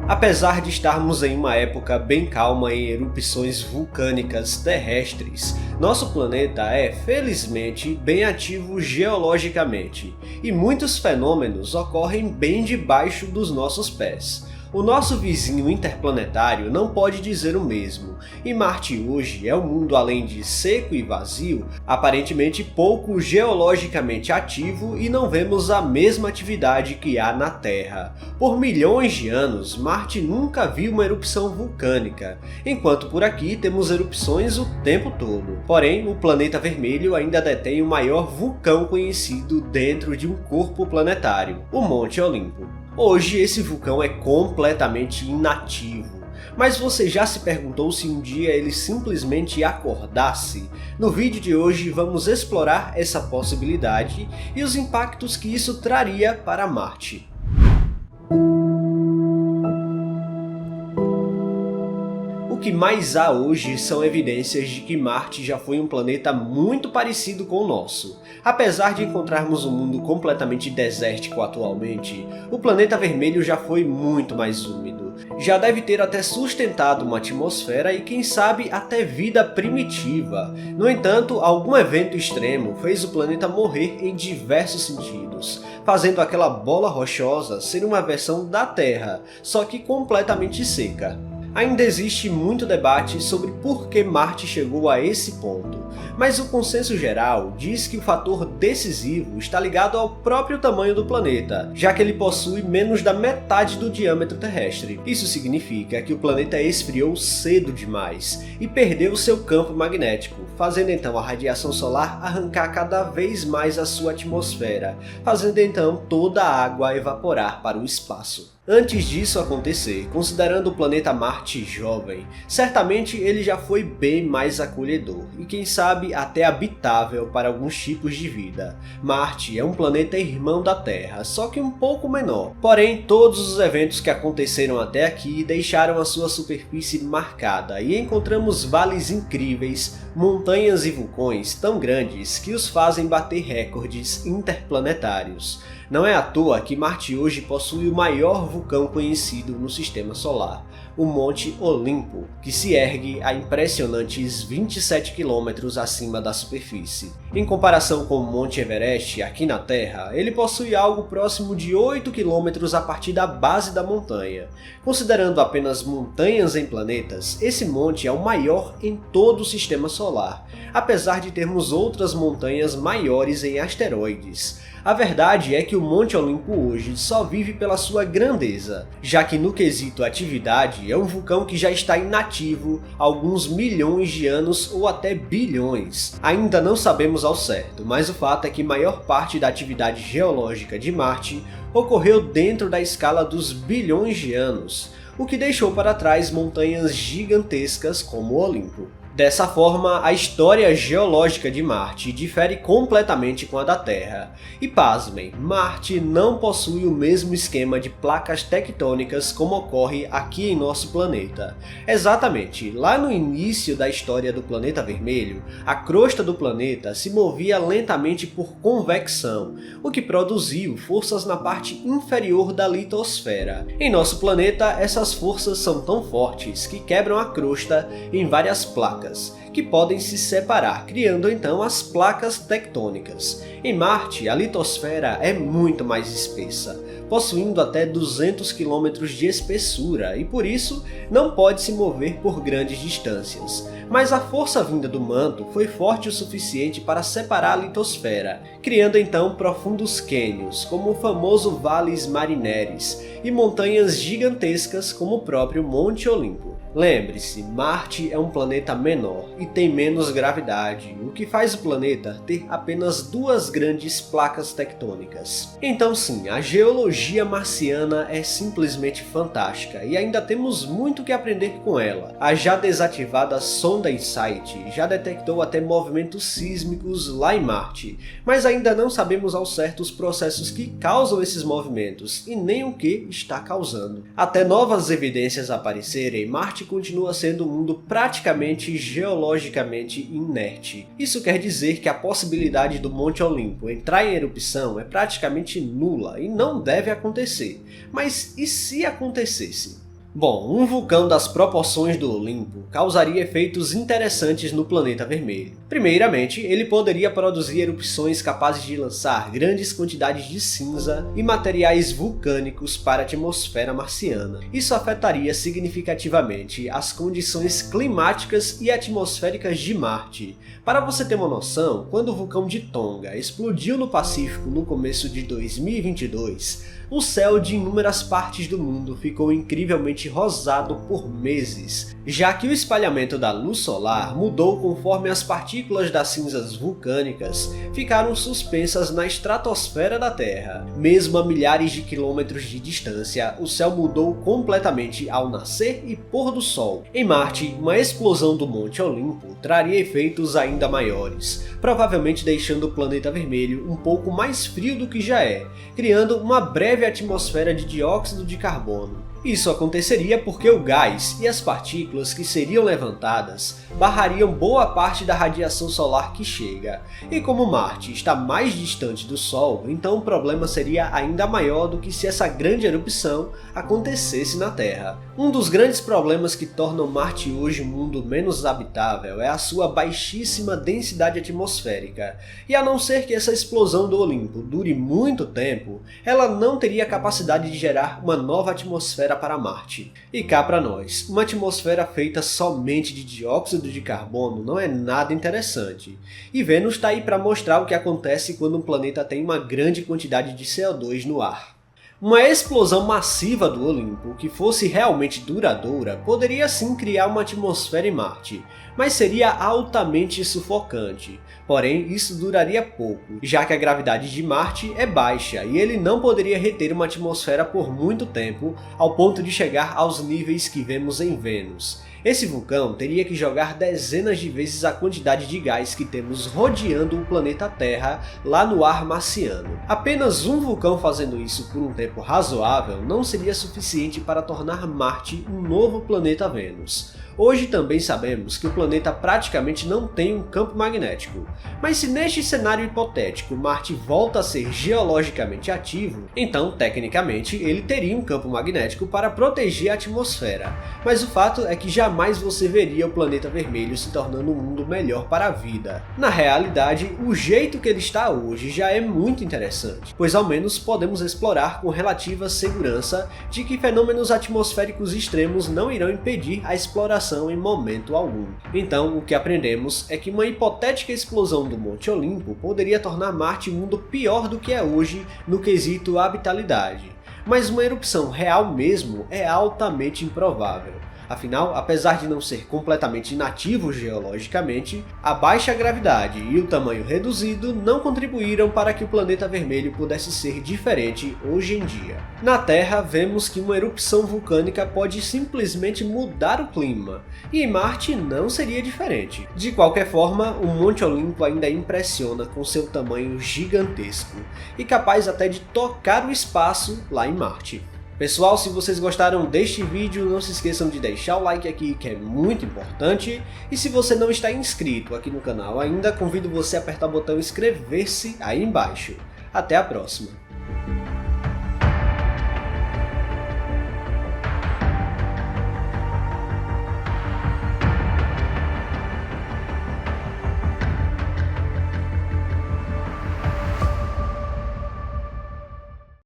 Apesar de estarmos em uma época bem calma em erupções vulcânicas terrestres, nosso planeta é, felizmente, bem ativo geologicamente, e muitos fenômenos ocorrem bem debaixo dos nossos pés. O nosso vizinho interplanetário não pode dizer o mesmo, e Marte hoje é um mundo além de seco e vazio, aparentemente pouco geologicamente ativo e não vemos a mesma atividade que há na Terra. Por milhões de anos, Marte nunca viu uma erupção vulcânica, enquanto por aqui temos erupções o tempo todo. Porém, o planeta vermelho ainda detém o maior vulcão conhecido dentro de um corpo planetário, o Monte Olimpo. Hoje esse vulcão é completamente inativo, mas você já se perguntou se um dia ele simplesmente acordasse? No vídeo de hoje vamos explorar essa possibilidade e os impactos que isso traria para Marte. O que mais há hoje são evidências de que Marte já foi um planeta muito parecido com o nosso. Apesar de encontrarmos um mundo completamente desértico atualmente, o planeta vermelho já foi muito mais úmido. Já deve ter até sustentado uma atmosfera e quem sabe até vida primitiva. No entanto, algum evento extremo fez o planeta morrer em diversos sentidos, fazendo aquela bola rochosa ser uma versão da Terra, só que completamente seca. Ainda existe muito debate sobre por que Marte chegou a esse ponto, mas o consenso geral diz que o fator decisivo está ligado ao próprio tamanho do planeta, já que ele possui menos da metade do diâmetro terrestre. Isso significa que o planeta esfriou cedo demais e perdeu seu campo magnético, fazendo então a radiação solar arrancar cada vez mais a sua atmosfera, fazendo então toda a água evaporar para o espaço. Antes disso acontecer, considerando o planeta Marte jovem, certamente ele já foi bem mais acolhedor e quem sabe até habitável para alguns tipos de vida. Marte é um planeta irmão da Terra, só que um pouco menor. Porém, todos os eventos que aconteceram até aqui deixaram a sua superfície marcada e encontramos vales incríveis, montanhas e vulcões tão grandes que os fazem bater recordes interplanetários. Não é à toa que Marte hoje possui o maior vulcão conhecido no Sistema Solar, o Monte Olimpo, que se ergue a impressionantes 27 km acima da superfície. Em comparação com o Monte Everest aqui na Terra, ele possui algo próximo de 8 km a partir da base da montanha. Considerando apenas montanhas em planetas, esse monte é o maior em todo o Sistema Solar, apesar de termos outras montanhas maiores em asteroides. A verdade é que o Monte Olimpo hoje só vive pela sua grandeza, já que no quesito atividade é um vulcão que já está inativo há alguns milhões de anos ou até bilhões. Ainda não sabemos ao certo, mas o fato é que maior parte da atividade geológica de Marte ocorreu dentro da escala dos bilhões de anos, o que deixou para trás montanhas gigantescas como o Olimpo. Dessa forma, a história geológica de Marte difere completamente com a da Terra. E pasmem, Marte não possui o mesmo esquema de placas tectônicas como ocorre aqui em nosso planeta. Exatamente, lá no início da história do planeta vermelho, a crosta do planeta se movia lentamente por convecção, o que produziu forças na parte inferior da litosfera. Em nosso planeta, essas forças são tão fortes que quebram a crosta em várias placas, que podem se separar, criando então as placas tectônicas. Em Marte, a litosfera é muito mais espessa, possuindo até 200 km de espessura e por isso não pode se mover por grandes distâncias. Mas a força vinda do manto foi forte o suficiente para separar a litosfera, criando então profundos cânions, como o famoso Valles Marineris, e montanhas gigantescas como o próprio Monte Olimpo. Lembre-se, Marte é um planeta menor e tem menos gravidade, o que faz o planeta ter apenas duas grandes placas tectônicas. Então sim, a geologia marciana é simplesmente fantástica e ainda temos muito que aprender com ela. A já desativada sonda InSight já detectou até movimentos sísmicos lá em Marte, mas ainda não sabemos ao certo os processos que causam esses movimentos e nem o que está causando. Até novas evidências aparecerem, Marte continua sendo um mundo praticamente geologicamente inerte. Isso quer dizer que a possibilidade do Monte Olimpo entrar em erupção é praticamente nula e não deve acontecer. Mas e se acontecesse? Bom, um vulcão das proporções do Olimpo causaria efeitos interessantes no planeta vermelho. Primeiramente, ele poderia produzir erupções capazes de lançar grandes quantidades de cinza e materiais vulcânicos para a atmosfera marciana. Isso afetaria significativamente as condições climáticas e atmosféricas de Marte. Para você ter uma noção, quando o vulcão de Tonga explodiu no Pacífico no começo de 2022, o céu de inúmeras partes do mundo ficou incrivelmente rosado por meses, já que o espalhamento da luz solar mudou conforme as partículas das cinzas vulcânicas ficaram suspensas na estratosfera da Terra. Mesmo a milhares de quilômetros de distância, o céu mudou completamente ao nascer e pôr do sol. Em Marte, uma explosão do Monte Olimpo traria efeitos ainda maiores, provavelmente deixando o planeta vermelho um pouco mais frio do que já é, criando uma breve atmosfera de dióxido de carbono. Isso aconteceria porque o gás e as partículas que seriam levantadas barrariam boa parte da radiação solar que chega, e como Marte está mais distante do Sol, então o problema seria ainda maior do que se essa grande erupção acontecesse na Terra. Um dos grandes problemas que tornam Marte hoje um mundo menos habitável é a sua baixíssima densidade atmosférica, e a não ser que essa explosão do Olimpo dure muito tempo, ela não teria capacidade de gerar uma nova atmosfera para Marte. E cá para nós, uma atmosfera feita somente de dióxido de carbono não é nada interessante. E Vênus está aí para mostrar o que acontece quando um planeta tem uma grande quantidade de CO2 no ar. Uma explosão massiva do Olimpo, que fosse realmente duradoura, poderia sim criar uma atmosfera em Marte, mas seria altamente sufocante. Porém, isso duraria pouco, já que a gravidade de Marte é baixa e ele não poderia reter uma atmosfera por muito tempo, ao ponto de chegar aos níveis que vemos em Vênus. Esse vulcão teria que jogar dezenas de vezes a quantidade de gás que temos rodeando o planeta Terra lá no ar marciano. Apenas um vulcão fazendo isso por um tempo razoável não seria suficiente para tornar Marte um novo planeta Vênus. Hoje também sabemos que o planeta praticamente não tem um campo magnético, mas se neste cenário hipotético Marte volta a ser geologicamente ativo, então tecnicamente ele teria um campo magnético para proteger a atmosfera, mas o fato é que jamais você veria o planeta vermelho se tornando um mundo melhor para a vida. Na realidade, o jeito que ele está hoje já é muito interessante, pois ao menos podemos explorar com relativa segurança de que fenômenos atmosféricos extremos não irão impedir a exploração em momento algum. Então, o que aprendemos é que uma hipotética explosão do Monte Olimpo poderia tornar Marte um mundo pior do que é hoje no quesito habitabilidade, mas uma erupção real mesmo é altamente improvável. Afinal, apesar de não ser completamente inativo geologicamente, a baixa gravidade e o tamanho reduzido não contribuíram para que o planeta vermelho pudesse ser diferente hoje em dia. Na Terra, vemos que uma erupção vulcânica pode simplesmente mudar o clima, e em Marte não seria diferente. De qualquer forma, o Monte Olimpo ainda impressiona com seu tamanho gigantesco, e capaz até de tocar o espaço lá em Marte. Pessoal, se vocês gostaram deste vídeo, não se esqueçam de deixar o like aqui, que é muito importante. E se você não está inscrito aqui no canal ainda, convido você a apertar o botão inscrever-se aí embaixo. Até a próxima!